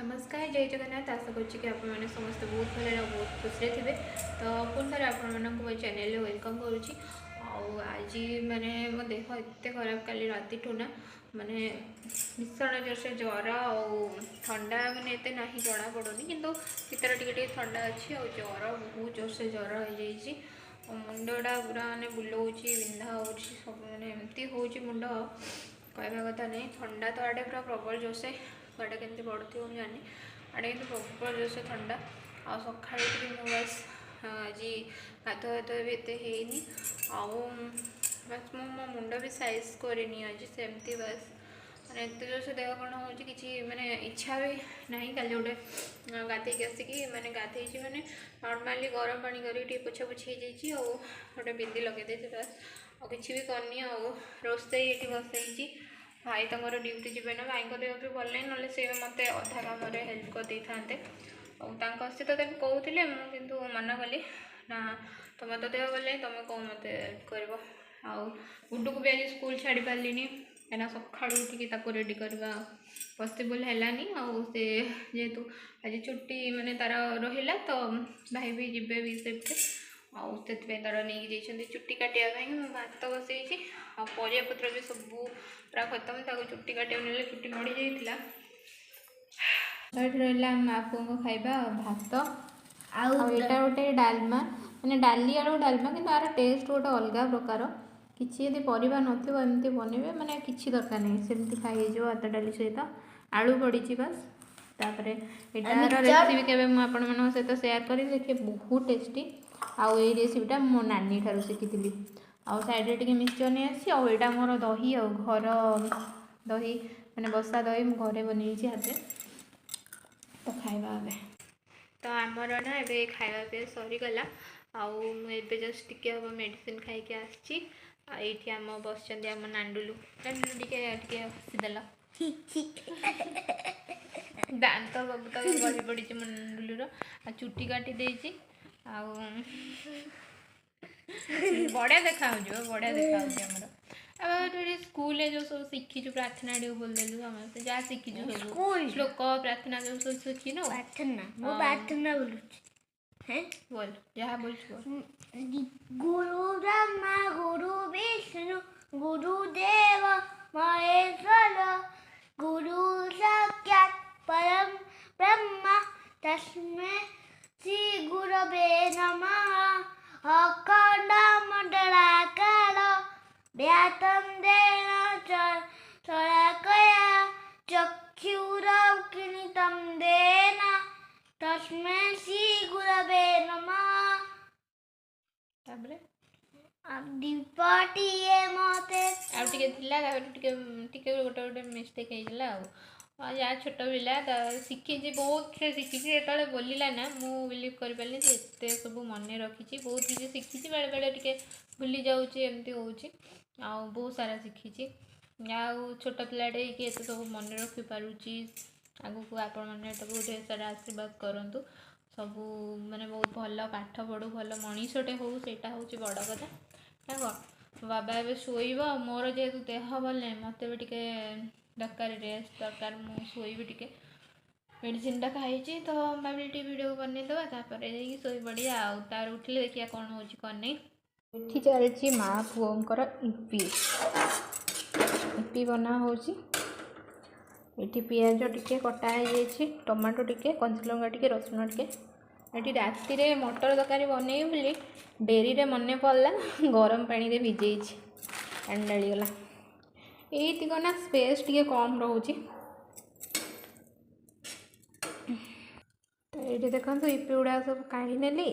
नमस्कार जय जगन्नाथ। आशा करुच्ची कि आपने समस्त बहुत भले बहुत खुशी थे। तो पुणी थे आप चैनल वेलकम करुच्ची। आज मैंने मो देह एत खराब काली राति ठूना माने भीषण जोर से ज्वर ठंडा मैंने एत ना जना पड़ूनी कि भितर टे ठंडा अच्छी और ज्वर बहुत जोर से ज्वर हो जाइए। मुंडा पूरा मैंने बुलाऊँ विंधा हो सब मैंने एमती हो मुंड कहवा कथा नहीं। ठंडा तो आड़े पूरा प्रबल जोर से गाड़ा केमती पड़ुथ मुझे जानी आड़े कि प्रबल जोर से ठंडा आ सका बस आज गाधुआ गाधुआ भी एत बस मो मुंड भी साइज करनी आज सेमती बस मैंने एत जोर से देह कौन हो मैंने इच्छा भी ना कल गोटे गाधे आसिकी मैंने गाधे मैंने नॉर्मली गरम पानी कर पोछा पोछी गोटे बिंदी लगे बस और किसी भी करनी रोसे ये बसई भाई तमर ड्यूटी जीवे ना भाई देह भी भल नहीं ना सी मत अधा कम हेल्प कर दे था सी तो कहते मुझे मना कली ना तुम तो देह भल नहीं तुम कौन मत हेल्प कर गुड्डू को भी आज स्कूल छाड़ी पार्ली कहीं सका उठिक रेडी करवा पसिबल है जेहेतु आज छुट्टी माने तार रहा तो भाई भी जीवे भी सेफ्टे आते तार नहीं जाइए चुट्टी काटापी भात बसई परियापत्र भी सब पूरा खत्म चुट्टी काटा ना चुट्टी मड़ी जाइए रहा माँ पुओं खाइबा भात आईटा गोटे डालमा मैंने डाली आलू डालमा कि तार टेस्ट गोटे अलग प्रकार किसी यदि परिवा नथिबो एमती बनइबे माने किछि दरकार नहीं सेमती खाई जो भात डाली सहित आलू पड़ी बस तापर एटार रेसिपी केबे मु आपण मन सहित शेयर करी देखिए बहुत टेस्टी आउ ए रेसिपीटा मो नानी ठारू शिखी आउ साइड टे मिक्सचर नहीं आसी आईटा मोर दही आ घर दही मैंने बसा दही मु घरे बनई हाथ तो खाइबा तो आमर ना ए खावा पे सरीगला आबे जस्ट टिके हम मेडिसिन खाई आसी आम बस आम नांडुलु नांडुलु टे हसीदेल दांत सब तक गली पड़ी मो नांडुलुर चुट्टी काटी देती बढ़िया देखा बढ़िया देखा आमर स्कूल जो सब शिखीचु प्रार्थना टे बोलदेलु आम जहाँ शिखीचु सब श्लोक प्रार्थना जो सब शिखी न प्रार्थना बोल जहाँ बोल गुरु ब्रह्मा गुरु विष्णु गुरुदेव महेश्वर गुरु साक्षात् परम ब्रह्म तस्मै श्री गुरवे नमः अखंडमंडलाकार व्याप्तं येन चराचरं चक्षुरुन्मीलितं येन तस्मै श्री गुरवे नमः। ताबरे दीपटिए मते आ टिके थिला टिके गोटे गोटे मिस्टेक ହେଇଗଲା जहाँ छोट पिला शिखी बहुत शिखी जो बोलला ना मुझे बिलीव कर पारे एत सब मन रखी बहुत किसी शिखी बेले बेले टे भूली जाऊँगी एमती हो बहुत सारा शिखी छोट पिलाटे कि एत सब मन रखिपारुची आगु को आपण मैंने बहुत ढेर सारा आशीर्वाद करूँ सब माने बहुत भल पाठ पढ़ू भल मनीषटे हो सेटा हूँ बड़ कथा ना कौन बाबा ए शोब मोर जेहेतु देह भल नहीं मत भी टे दरकार रेस्ट दरकार मुझे शोबी टे मेडिसिनटा खाई तो भाई टे वीडियो बनईदेवा तापर शोई पड़िया तार उठिले देखिए कौन हो कौन नहीं ये चलती माँ पुओंकर इपी इपी बना हो पियाज टिके कटा हो टमाटो टिके कंचलंगा टिके रसुण टिके ये राति रे मटर तरकारी बनई बोली डेरी रे मन पड़ा गरम पानी रे भिजे पानी डालीगला ये ना स्पेस टी कम रोचे तो ये देखो इपी गुड़ा सब काढ़ी नेली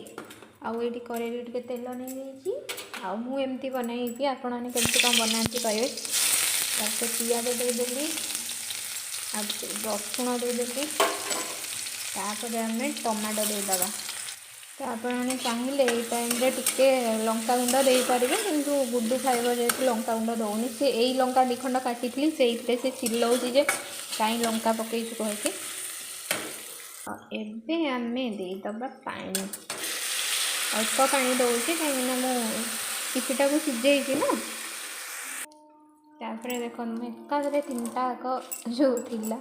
आईटी कड़े टे तेल नहीं आमती बनई आपण मैंने कमी कम बनाती कहे तापर पियाज देदेली रसुण देदेली तापर आम टमाटो देदेबा तो आपने चाहिए ये टाइम टिके लंका गुंड दे पारे कि गुड्डू खाइब जेहतु लंका गुंड दौनी सी यही लंका दी खंड काटी से चिल्लाऊँगी जे कहीं लंका पकईचु कह एबे आम देदबा पानी अल्प पानी दौर कहीं मुझीटा को सीझे ना तापर देखो एकाधे तीन टाक जो थिला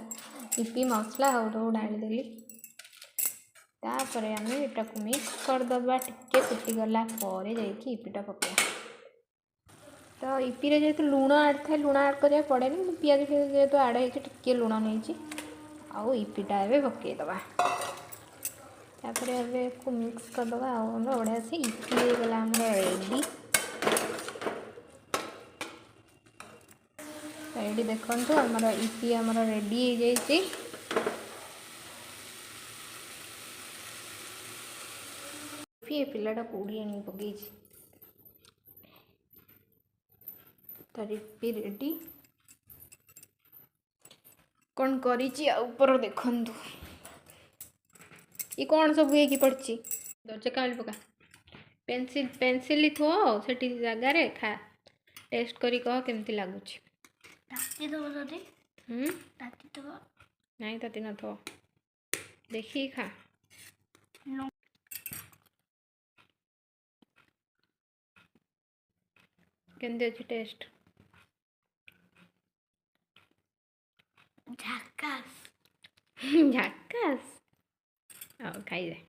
इपी मसला हौ डालीदेली तापर आम यहाँ मिक्स करदे टिके फुटीगला जाकि इपीटा पकड़ा तो इपी रे जेहेतु लुण आड था लुण आड करा पड़े पियाज फियाज जेहेतु आड होके लुण नहीं आउ इपीटा ए पकईदबा तापर को मिक्स करदबा बढ़िया से इपी हो गला रेडी रेडी देखो आमर इपी आमर रेडी हो जाए पिलाटा कौड़ी आनी पकई तार इपी रेडी कौन करी ऊपर देखु ये कौन सब ये पड़ी दरजा काली पका पेंसिल पेंसिल थो से जगार खा टेस्ट करी कह केमती लगुच नहीं ताती न थो देखी खा केमती अच्छी टेस्ट झकास झकास खाई दे।